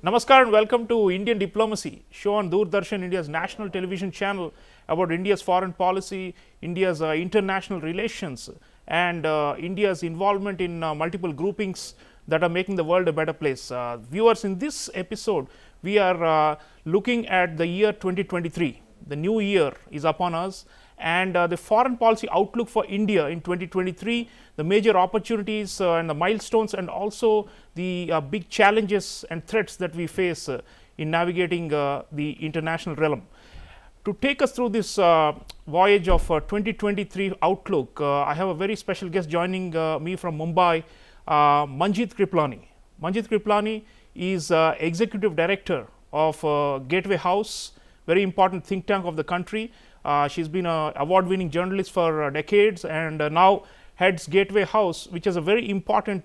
Namaskar and welcome to Indian Diplomacy, show on Doordarshan, India's national television channel about India's foreign policy, India's international relations, and India's involvement in multiple groupings that are making the world a better place. Viewers, in this episode, we are looking at the year 2023. The new year is upon us, and the foreign policy outlook for India in 2023, the major opportunities and the milestones, and also the big challenges and threats that we face in navigating the international realm. To take us through this voyage of 2023 outlook, I have a very special guest joining me from Mumbai, Manjeet Kripalani. Manjeet Kripalani is Executive Director of Gateway House, very important think tank of the country. She's been an award-winning journalist for decades, and now heads Gateway House, which is a very important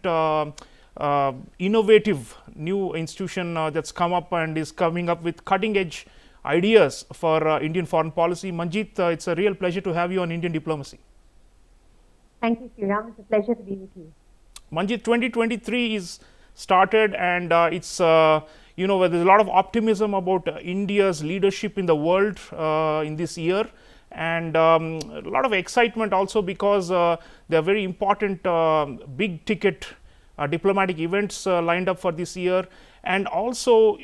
innovative new institution that's come up and is coming up with cutting-edge ideas for Indian foreign policy. Manjeet, it's a real pleasure to have you on Indian Diplomacy. Thank you, Sreeram. It's a pleasure to be with you. Manjeet, 2023 is started, and it's where there's a lot of optimism about India's leadership in the world in this year, and a lot of excitement also because there are very important big ticket diplomatic events lined up for this year, and also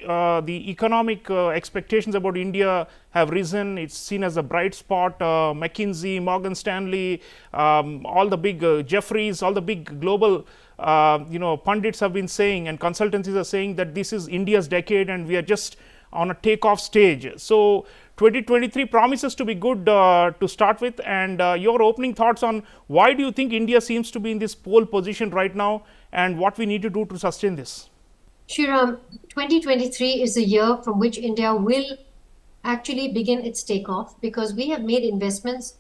the economic expectations about India have risen. It's seen as a bright spot. McKinsey, Morgan Stanley, all the big Jefferies, all the big global pundits have been saying, and consultancies are saying, that this is India's decade and we are just on a takeoff stage. So 2023 promises to be good to start with, and your opening thoughts on why do you think India seems to be in this pole position right now, and what we need to do to sustain this? Sreeram, 2023 is the year from which India will actually begin its takeoff, because we have made investments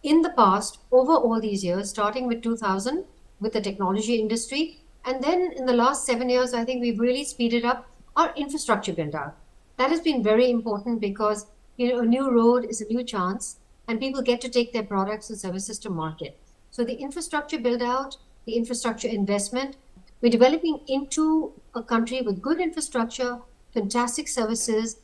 in the past over all these years, starting with 2000 with the technology industry, and then in the last 7 years, I think we've really speeded up our infrastructure build out. That has been very important because a new road is a new chance, and people get to take their products and services to market. So the infrastructure build out, the infrastructure investment, we're developing into a country with good infrastructure, fantastic services,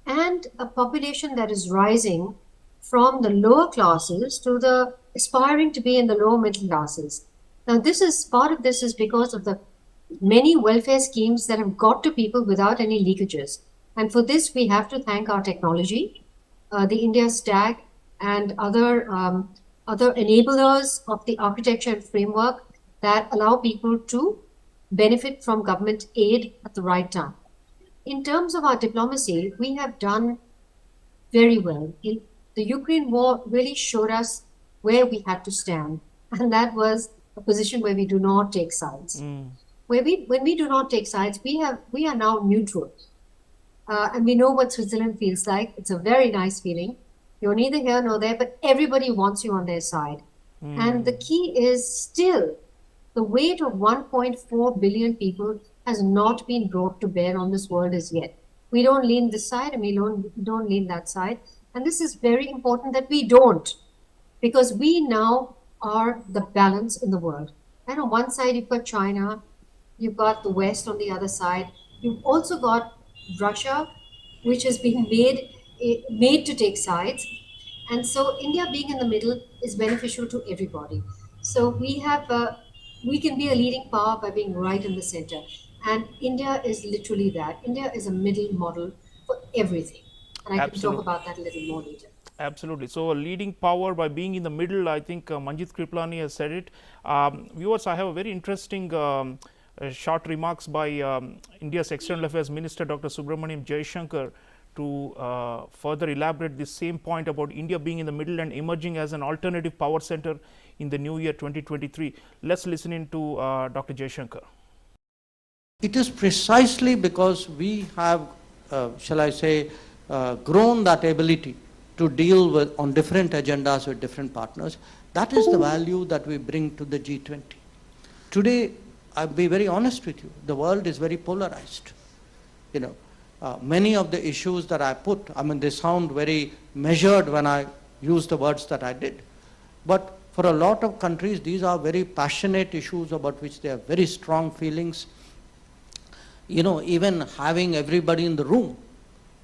and a population that is rising from the lower classes to the aspiring to be in the lower middle classes. Now, part of this is because of the many welfare schemes that have got to people without any leakages. And for this, we have to thank our technology, the India Stack, and other enablers of the architecture and framework that allow people to benefit from government aid at the right time. In terms of our diplomacy, we have done very well. The Ukraine war really showed us where we had to stand, and that was a position where we do not take sides. When we do not take sides, we are now neutral. And we know what Switzerland feels like. It's a very nice feeling. You're neither here nor there, but everybody wants you on their side. And the key is still the weight of 1.4 billion people has not been brought to bear on this world as yet. We don't lean this side and we don't lean that side. And this is very important that we don't, because we now are the balance in the world. And on one side, you've got China, you've got the West on the other side. You've also got Russia, which has been made to take sides. And so India being in the middle is beneficial to everybody. So we can be a leading power by being right in the center. And India is literally that. India is a middle model for everything. And I can talk about that a little more later. Absolutely. So a leading power by being in the middle, I think Manjeet Kripalani has said it. Viewers, I have a very interesting short remarks by India's External Affairs Minister Dr. Subramaniam Jaishankar to further elaborate this same point about India being in the middle and emerging as an alternative power center in the new year 2023. Let's listen in to Dr. Jaishankar. It is precisely because we have, grown that ability to deal with on different agendas with different partners. That is the value that we bring to the G20. Today, I'll be very honest with you, the world is very polarized. Many of the issues that I put, they sound very measured when I use the words that I did. But for a lot of countries, these are very passionate issues about which they have very strong feelings. even having everybody in the room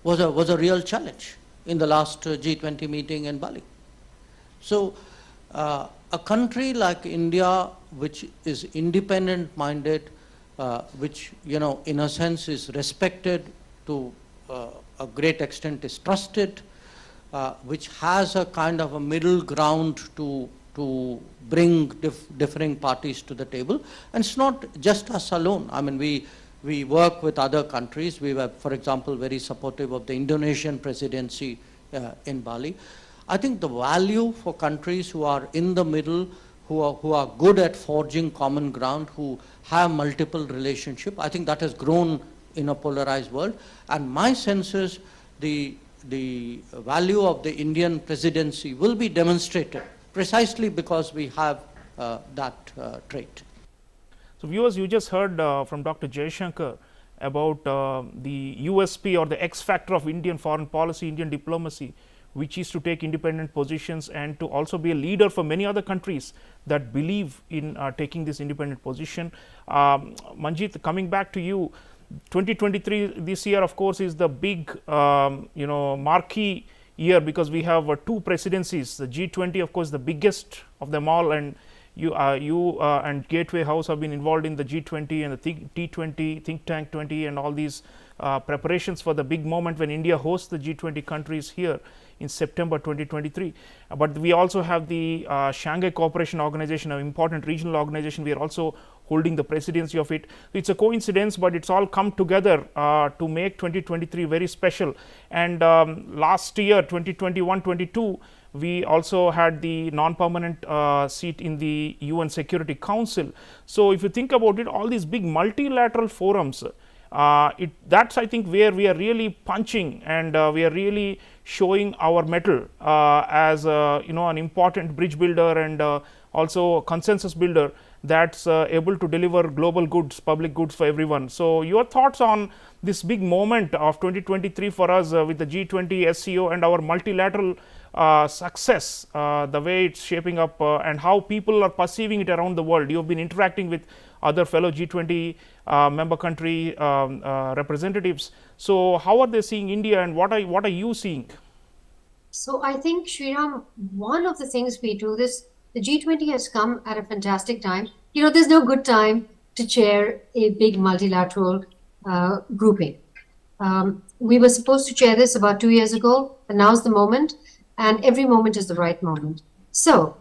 was a real challenge in the last G20 meeting in Bali. So a country like India, which is independent-minded, which, in a sense is respected to a great extent, is trusted, which has a kind of a middle ground to bring differing parties to the table. And it's not just us alone. I mean, we work with other countries. We were, for example, very supportive of the Indonesian presidency in Bali. I think the value for countries who are in the middle, who are good at forging common ground, who have multiple relationships, I think that has grown in a polarized world. And my sense is the value of the Indian presidency will be demonstrated precisely because we have that trait. So viewers, you just heard from Dr. Jaishankar about the USP or the X factor of Indian foreign policy, Indian diplomacy, which is to take independent positions and to also be a leader for many other countries that believe in taking this independent position. Manjeet, coming back to you, 2023 this year, of course, is the big marquee year because we have two presidencies. The G20, of course, the biggest of them all, and you and Gateway House have been involved in the G20 and the T20, Think Tank 20, and all these preparations for the big moment when India hosts the G20 countries here in September 2023. But we also have the Shanghai Cooperation Organization, an important regional organization. We are also holding the presidency of it. It's a coincidence, but it's all come together to make 2023 very special. And last year, 2021-22, we also had the non-permanent seat in the UN Security Council. So if you think about it, all these big multilateral forums, that's, I think, where we are really punching and we are really showing our mettle as an important bridge builder and also a consensus builder that's able to deliver global goods, public goods for everyone. So your thoughts on this big moment of 2023 for us with the G20, SCO, and our multilateral success, the way it's shaping up and how people are perceiving it around the world. You've been interacting with other fellow G20 member country representatives. So how are they seeing India, and what are you seeing? So I think, Sreeram, one of the things we do this, the G20 has come at a fantastic time. There's no good time to chair a big multilateral grouping. We were supposed to chair this about 2 years ago, and now's the moment, and every moment is the right moment. So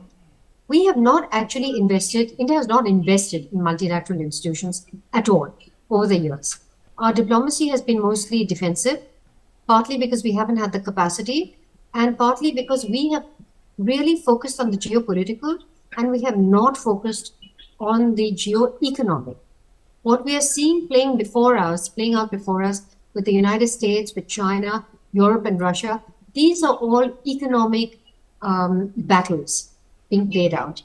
we have not actually invested, India has not invested in multilateral institutions at all over the years. Our diplomacy has been mostly defensive, partly because we haven't had the capacity, and partly because we have really focused on the geopolitical and we have not focused on the geo-economic. What we are seeing playing out before us with the United States, with China, Europe, and Russia, these are all economic battles being played out.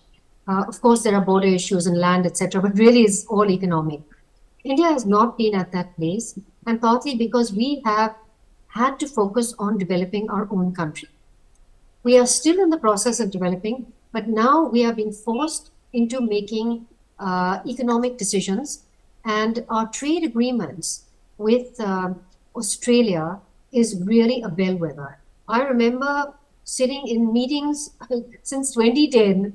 Of course, there are border issues and land, etc., but really it's all economic. India has not been at that place, and partly because we have had to focus on developing our own country. We are still in the process of developing, but now we are being forced into making economic decisions, and our trade agreements with Australia is really a bellwether. I remember sitting in meetings since 2010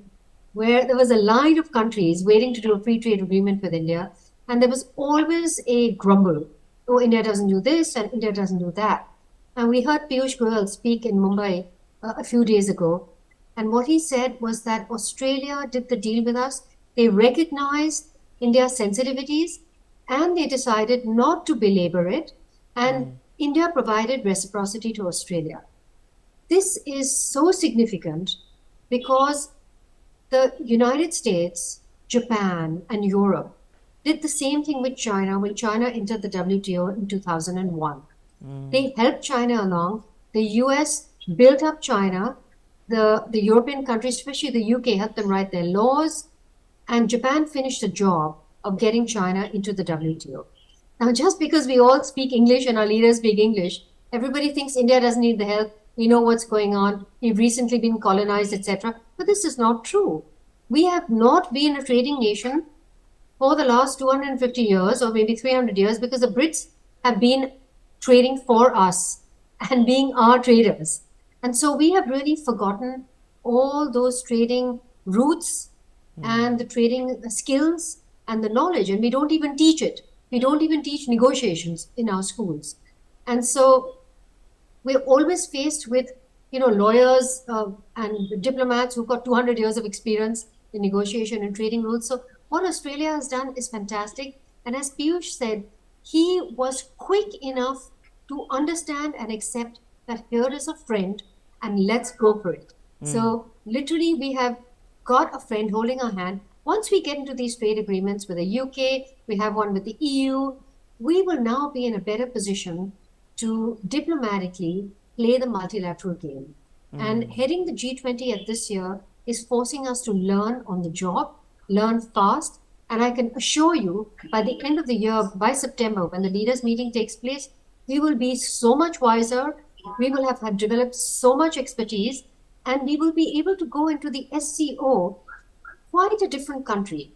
where there was a line of countries waiting to do a free trade agreement with India, and there was always a grumble. Oh, India doesn't do this and India doesn't do that. And we heard Piyush Goyal speak in Mumbai a few days ago, and what he said was that Australia did the deal with us. They recognized India's sensitivities and they decided not to belabor it, and India provided reciprocity to Australia. This is so significant because the United States, Japan, and Europe did the same thing with China when China entered the WTO in 2001. They helped China along. The US built up China. The European countries, especially the UK, helped them write their laws. And Japan finished the job of getting China into the WTO. Now, just because we all speak English and our leaders speak English, everybody thinks India doesn't need the help. We know what's going on. We've recently been colonized, etc. But this is not true. We have not been a trading nation for the last 250 years or maybe 300 years, because the Brits have been trading for us and being our traders. And so we have really forgotten all those trading routes and the trading skills and the knowledge, and we don't even teach it. We don't even teach negotiations in our schools. And so we're always faced with, lawyers and diplomats who've got 200 years of experience in negotiation and trading rules. So what Australia has done is fantastic. And as Piyush said, he was quick enough to understand and accept that here is a friend and let's go for it. So literally we have got a friend holding our hand. Once we get into these trade agreements with the UK, we have one with the EU, we will now be in a better position to diplomatically play the multilateral game. And heading the G20 at this year is forcing us to learn on the job, learn fast. And I can assure you, by the end of the year, by September, when the leaders' meeting takes place, we will be so much wiser. We will have had developed so much expertise, and we will be able to go into the SCO quite a different country,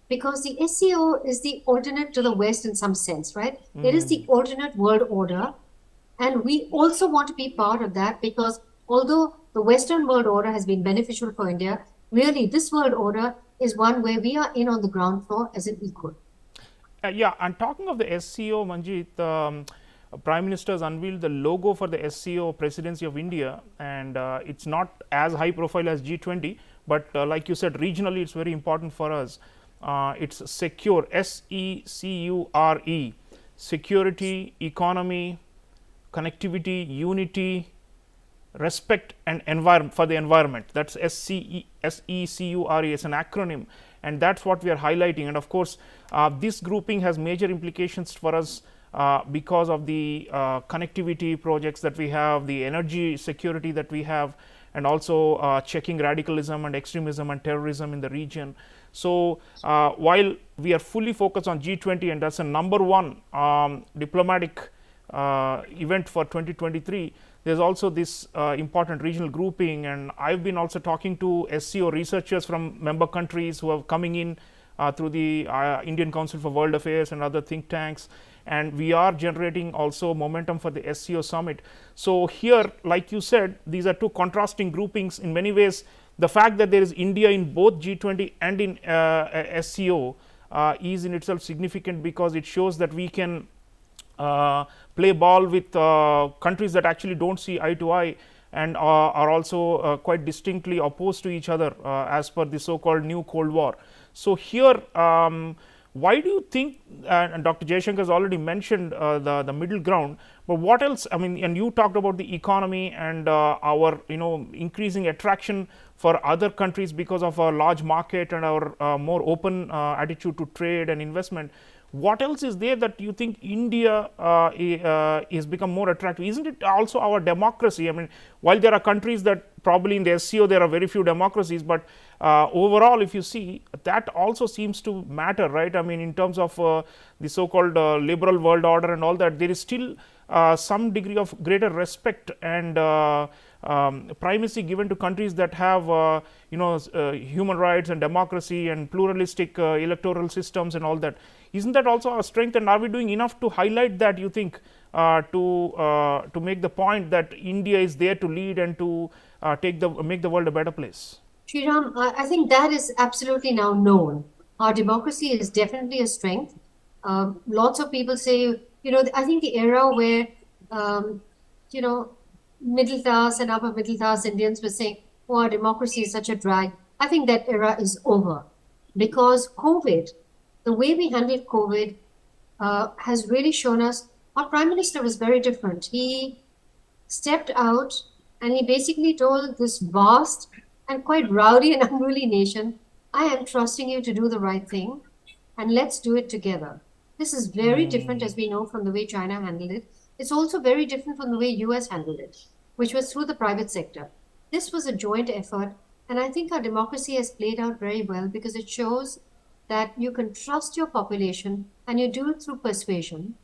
because the SCO is the alternate to the West in some sense, right? It is the alternate world order. And we also want to be part of that, because although the Western world order has been beneficial for India, really this world order is one where we are in on the ground floor as an equal. Yeah, and talking of the SCO, Manjeet, Prime Minister has unveiled the logo for the SCO Presidency of India, and it's not as high profile as G20, but like you said, regionally it's very important for us. It's secure, SECURE, security, economy, connectivity, unity, respect and environment for the environment. That's SECURE is an acronym, and that's what we are highlighting. And of course, this grouping has major implications for us because of the connectivity projects that we have, the energy security that we have, and also checking radicalism and extremism and terrorism in the region. So while we are fully focused on G20, and that's a number one diplomatic event for 2023, there's also this important regional grouping. And I've been also talking to SCO researchers from member countries who are coming in through the Indian Council for World Affairs and other think tanks, and we are generating also momentum for the SCO summit. So here, like you said, these are two contrasting groupings. In many ways, the fact that there is India in both G20 and in SCO is in itself significant, because it shows that we can play ball with countries that actually don't see eye to eye and are also quite distinctly opposed to each other as per the so-called new Cold War. So here, why do you think, and Dr. Jaishankar has already mentioned the middle ground, but what else? I mean, and you talked about the economy and our increasing attraction for other countries because of our large market and our more open attitude to trade and investment. What else is there that you think India is become more attractive? Isn't it also our democracy? I mean, while there are countries that probably in the SCO there are very few democracies, but overall, if you see, that also seems to matter, right? I mean, in terms of the so-called liberal world order and all that, there is still some degree of greater respect and primacy given to countries that have human rights and democracy and pluralistic electoral systems and all that. Isn't that also our strength, and are we doing enough to highlight that, you think, to make the point that India is there to lead and to make the world a better place? Sreeram, I think that is absolutely now known. Our democracy is definitely a strength. Lots of people say, I think the era where, middle class and upper middle class Indians were saying, oh, our democracy is such a drag. I think that era is over, because COVID, the way we handled COVID has really shown us our Prime Minister was very different. He stepped out and he basically told this vast and quite rowdy and unruly nation, I am trusting you to do the right thing, and let's do it together. This is very different, as we know, from the way China handled it. It's also very different from the way US handled it, which was through the private sector. This was a joint effort, and I think our democracy has played out very well, because it shows that you can trust your population, and you do it through persuasion,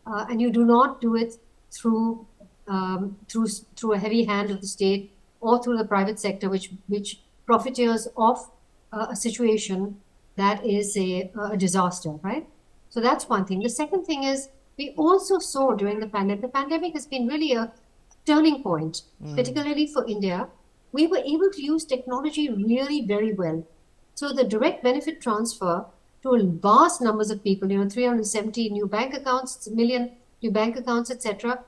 and you do not do it through a heavy hand of the state or through the private sector, which profiteers off a situation that is a disaster, right? So that's one thing. The second thing is we also saw during the pandemic has been really a turning point, particularly for India. We were able to use technology really very well. So the direct benefit transfer to vast numbers of people, 370 new bank accounts, million new bank accounts, etc.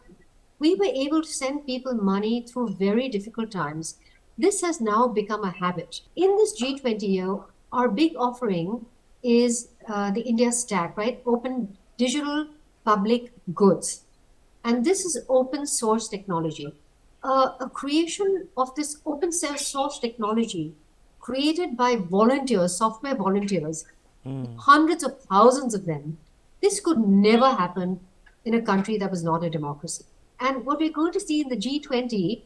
We were able to send people money through very difficult times. This has now become a habit. In this G20 year, our big offering is the India Stack, right? Open digital public goods. And this is open source technology. A creation of this open source technology created by volunteers, software volunteers, hundreds of thousands of them. This could never happen in a country that was not a democracy. And what we're going to see in the G20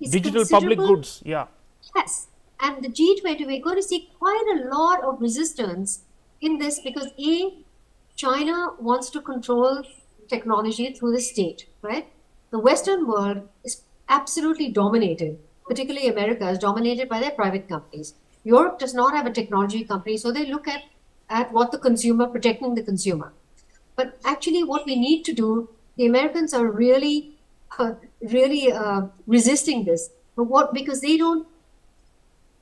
is Digital public goods, yeah. Yes. And the G20, we're going to see quite a lot of resistance in this because China wants to control technology through the state, right? The Western world is absolutely dominated, particularly America is dominated by their private companies. Europe does not have a technology company, so they look at what the consumer, protecting the consumer. But actually what we need to do, the Americans are really resisting this. Because they don't,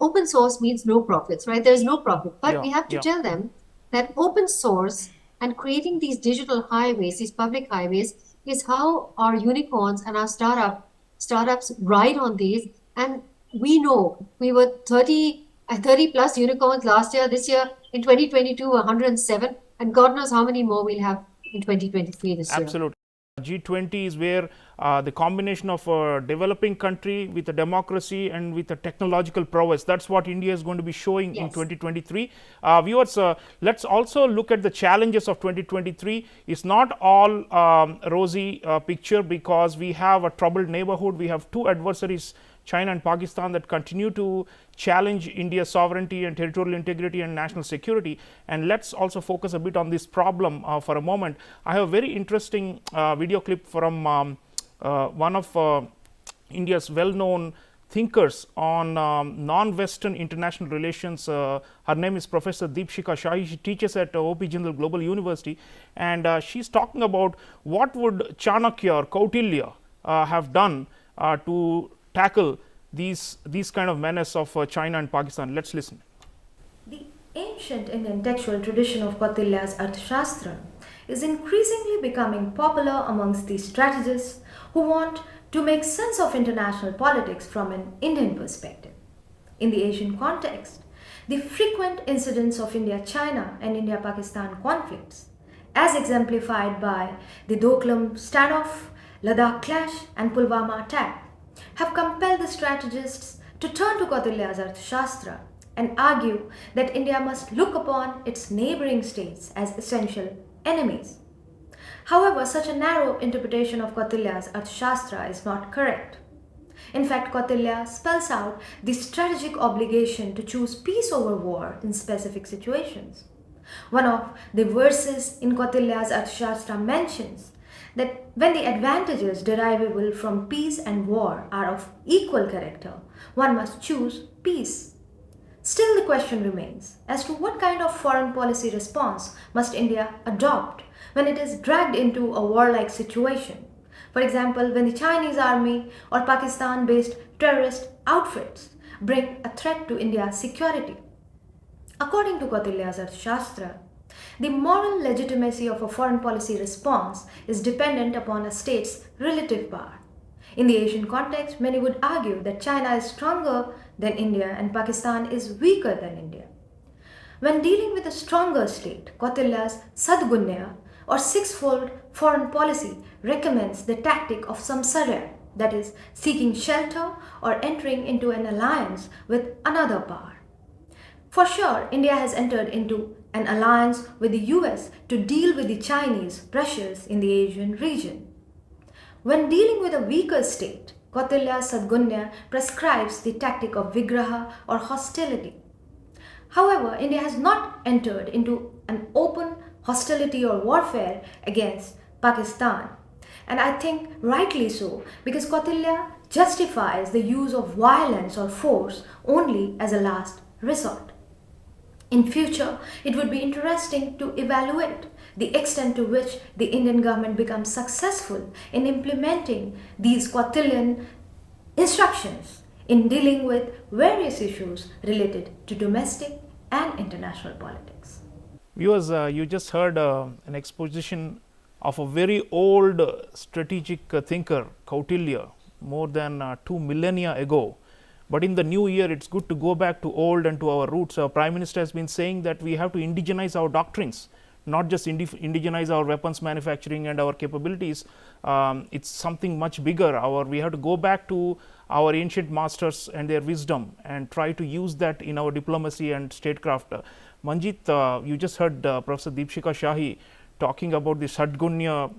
open source means no profits, right? There's no profit. But we have to tell them that open source and creating these digital highways, these public highways, is how our unicorns and our startups ride on these. And we know we were 30 plus unicorns last year. This year, in 2022, 107. And God knows how many more we'll have in 2023 this year. Absolutely. G20 is where the combination of a developing country with a democracy and with a technological prowess, that's what India is going to be showing in 2023. Viewers, let's also look at the challenges of 2023. It's not all rosy picture because we have a troubled neighborhood. We have two adversaries, China and Pakistan, that continue to challenge India's sovereignty and territorial integrity and national security. And let's also focus a bit on this problem for a moment. I have a very interesting video clip from one of India's well-known thinkers on non-Western international relations. Her name is Professor Deepshikha Shahi. She teaches at O.P. Jindal Global University, and she's talking about what would Chanakya or Kautilya have done to tackle these kind of menace of China and Pakistan. Let's listen. The ancient Indian textual tradition of Kautilya's Arthashastra is increasingly becoming popular amongst the strategists who want to make sense of international politics from an Indian perspective. In the Asian context, the frequent incidents of India-China and India-Pakistan conflicts, as exemplified by the Doklam standoff, Ladakh clash and Pulwama attack, have compelled the strategists to turn to Kautilya's Arthashastra and argue that India must look upon its neighboring states as essential enemies. However, such a narrow interpretation of Kautilya's Arthashastra is not correct. In fact, Kautilya spells out the strategic obligation to choose peace over war in specific situations. One of the verses in Kautilya's Arthashastra mentions that when the advantages derivable from peace and war are of equal character, one must choose peace. Still, the question remains as to what kind of foreign policy response must India adopt when it is dragged into a warlike situation. For example, when the Chinese army or Pakistan-based terrorist outfits bring a threat to India's security. According to Kautilya's Arthashastra, the moral legitimacy of a foreign policy response is dependent upon a state's relative power. In the Asian context, many would argue that China is stronger than India and Pakistan is weaker than India. When dealing with a stronger state, Kautilya's Sadgunya or sixfold foreign policy recommends the tactic of samsarya, that is, seeking shelter or entering into an alliance with another power. For sure, India has entered into an alliance with the US to deal with the Chinese pressures in the Asian region. When dealing with a weaker state, Kautilya's Sadgunya prescribes the tactic of vigraha or hostility. However, India has not entered into an open hostility or warfare against Pakistan, and I think rightly so, because Kautilya justifies the use of violence or force only as a last resort. In future, it would be interesting to evaluate the extent to which the Indian government becomes successful in implementing these quatillion instructions in dealing with various issues related to domestic and international politics. Viewers, you just heard an exposition of a very old strategic thinker, Kautilya, more than 2 millennia ago. But in the new year, it's good to go back to old and to our roots. Our Prime Minister has been saying that we have to indigenize our doctrines, not just indigenize our weapons manufacturing and our capabilities. It's something much bigger. We have to go back to our ancient masters and their wisdom and try to use that in our diplomacy and statecraft. Manjeet, you just heard Professor Deepshikha Shahi talking about the Sadgunya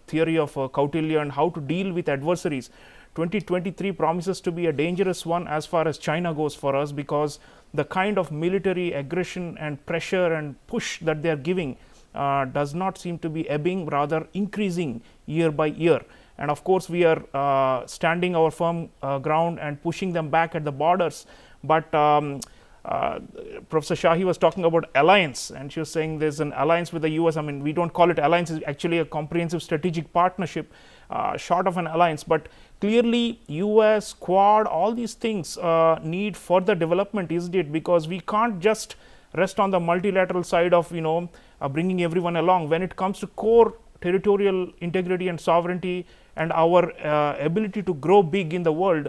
theory of Kautilya and how to deal with adversaries. 2023 promises to be a dangerous one as far as China goes for us, because the kind of military aggression and pressure and push that they are giving does not seem to be ebbing, rather increasing year by year. And of course, we are standing our firm ground and pushing them back at the borders. But Professor Shahi was talking about alliance, and she was saying there's an alliance with the US. I mean, we don't call it alliance, it's actually a comprehensive strategic partnership, short of an alliance. But clearly, US, Quad, all these things need further development, isn't it? Because we can't just rest on the multilateral side of bringing everyone along. When it comes to core territorial integrity and sovereignty and our ability to grow big in the world,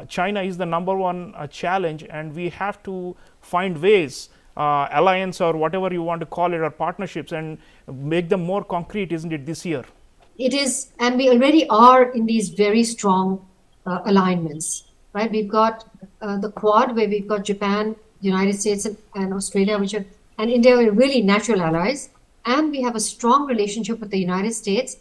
China is the number one challenge, and we have to find ways, alliance or whatever you want to call it, or partnerships, and make them more concrete, isn't it, this year? It is, and we already are in these very strong alignments, right? We've got the Quad, where we've got Japan, United States, and Australia, and India are really natural allies, and we have a strong relationship with the United States.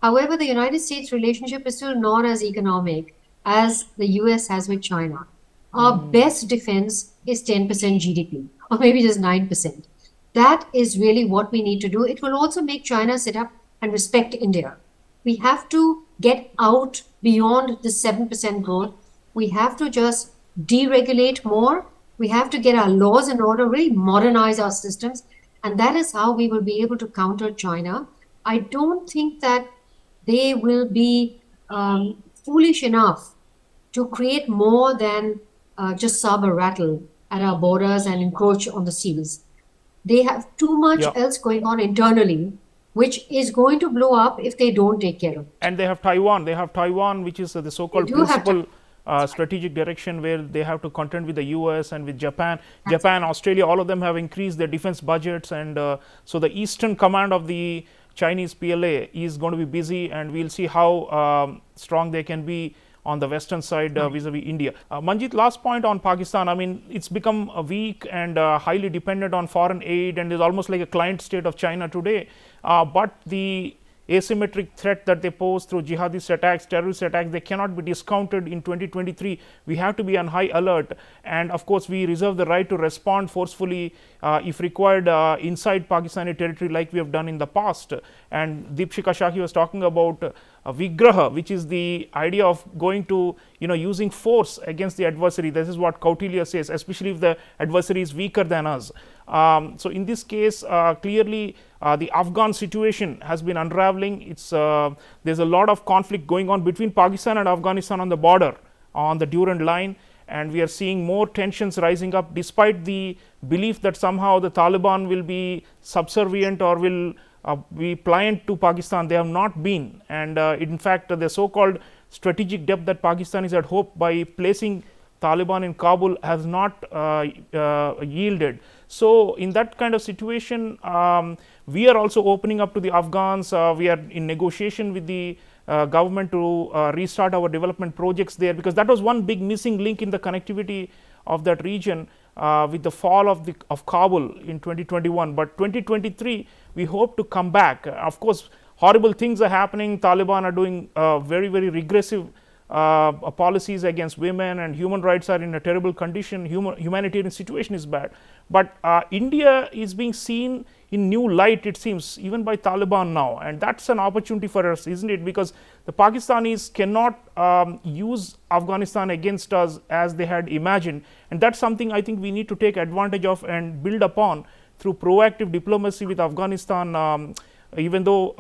However, the United States relationship is still not as economic as the US has with China. Our best defense is 10% GDP, or maybe just 9%. That is really what we need to do. It will also make China sit up and respect India. We have to get out beyond the 7% growth. We have to just deregulate more. We have to get our laws in order, really modernize our systems. And that is how we will be able to counter China. I don't think that they will be foolish enough to create more than just saber rattle at our borders and encroach on the seas. They have too much else going on internally, which is going to blow up if they don't take care of it. And they have Taiwan. They have Taiwan, which is the so-called principal strategic direction, where they have to contend with the US and with Japan. Japan, Australia, all of them have increased their defense budgets, and so the eastern command of the Chinese PLA is going to be busy, and we'll see how strong they can be on the western side vis-a-vis India. Manjeet, last point on Pakistan. I mean, it's become weak and highly dependent on foreign aid, and is almost like a client state of China today. But the asymmetric threat that they pose through jihadist attacks, terrorist attacks, they cannot be discounted in 2023. We have to be on high alert, and of course we reserve the right to respond forcefully if required inside Pakistani territory, like we have done in the past. And Deepshikha Shahi was talking about Vigraha, which is the idea of going to using force against the adversary. This is what Kautilya says, especially if the adversary is weaker than us. So in this case, clearly the Afghan situation has been unraveling. There's a lot of conflict going on between Pakistan and Afghanistan on the border, on the Durand line, and we are seeing more tensions rising up, despite the belief that somehow the Taliban will be subservient or will be pliant to Pakistan. They have not been, and in fact the so-called strategic depth that Pakistan is at hope by placing Taliban in Kabul has not yielded. So in that kind of situation, we are also opening up to the Afghans. We are in negotiation with the government to restart our development projects there, because that was one big missing link in the connectivity of that region with the fall of Kabul in 2021. But 2023, we hope to come back. Of course, horrible things are happening. Taliban are doing very, very regressive policies against women and human rights are in a terrible condition, humanitarian situation is bad. But India is being seen in new light, it seems, even by Taliban now, and that's an opportunity for us, isn't it? Because the Pakistanis cannot use Afghanistan against us as they had imagined, and that's something I think we need to take advantage of and build upon through proactive diplomacy with Afghanistan. Even though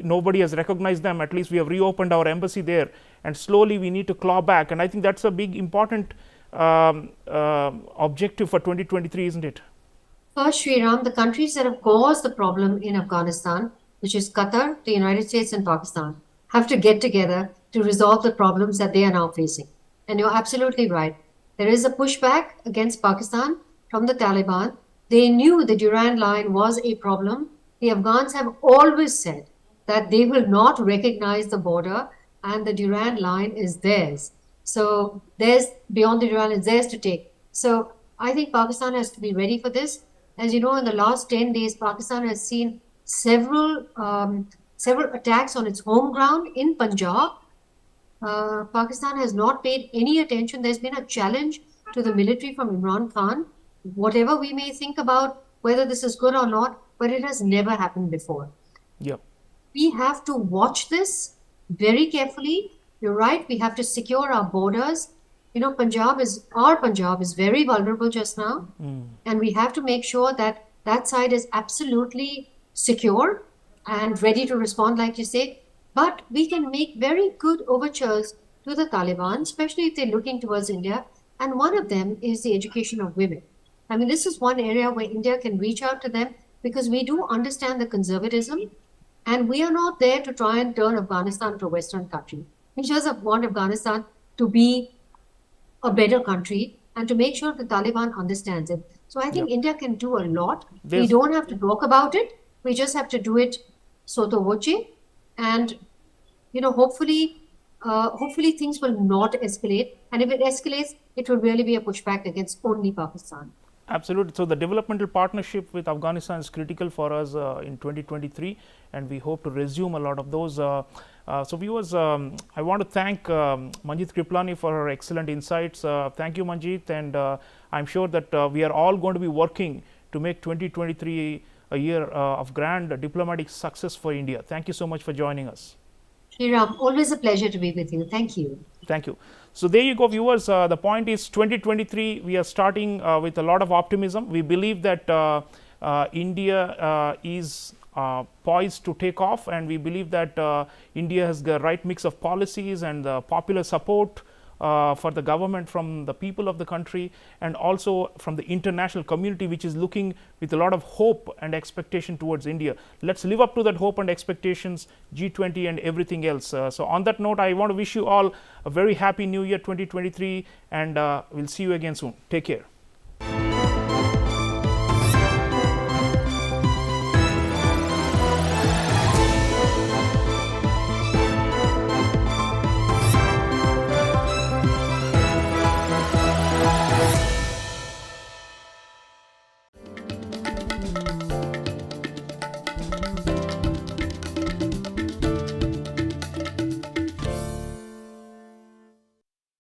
nobody has recognized them, at least we have reopened our embassy there, and slowly we need to claw back, and I think that's a big important objective for 2023, isn't it? First, Sreeram, the countries that have caused the problem in Afghanistan, which is Qatar, the United States, and Pakistan, have to get together to resolve the problems that they are now facing. And you're absolutely right. There is a pushback against Pakistan from the Taliban. They knew the Durand Line was a problem. The Afghans have always said that they will not recognize the border and the Durand Line is theirs. So there's beyond the Durand is theirs to take. So I think Pakistan has to be ready for this. As you know, in the last 10 days, Pakistan has seen several attacks on its home ground in Punjab. Pakistan has not paid any attention. There's been a challenge to the military from Imran Khan. Whatever we may think about whether this is good or not, but it has never happened before. Yep. We have to watch this very carefully. You're right. We have to secure our borders. You know, our Punjab is very vulnerable just now, and we have to make sure that that side is absolutely secure and ready to respond, like you say. But we can make very good overtures to the Taliban, especially if they're looking towards India. And one of them is the education of women. I mean, this is one area where India can reach out to them because we do understand the conservatism, and we are not there to try and turn Afghanistan to a Western country. We just want Afghanistan to be a better country and to make sure the Taliban understands it. So I think India can do a lot. We don't have to talk about it. We just have to do it sotto voce. And, you know, hopefully things will not escalate. And if it escalates, it will really be a pushback against only Pakistan. Absolutely. So the developmental partnership with Afghanistan is critical for us in 2023, and we hope to resume a lot of those. So viewers, I want to thank Manjeet Kripalani for her excellent insights. Thank you, Manjeet, and I'm sure that we are all going to be working to make 2023 a year of grand diplomatic success for India. Thank you so much for joining us. Sreeram, always a pleasure to be with you. Thank you. Thank you. So there you go, viewers. The point is 2023, we are starting with a lot of optimism. We believe that India is poised to take off, and we believe that India has the right mix of policies and the popular support for the government from the people of the country, and also from the international community, which is looking with a lot of hope and expectation towards India. Let's live up to that hope and expectations, G20 and everything else. So on that note, I want to wish you all a very happy new year 2023, and we'll see you again soon. Take care.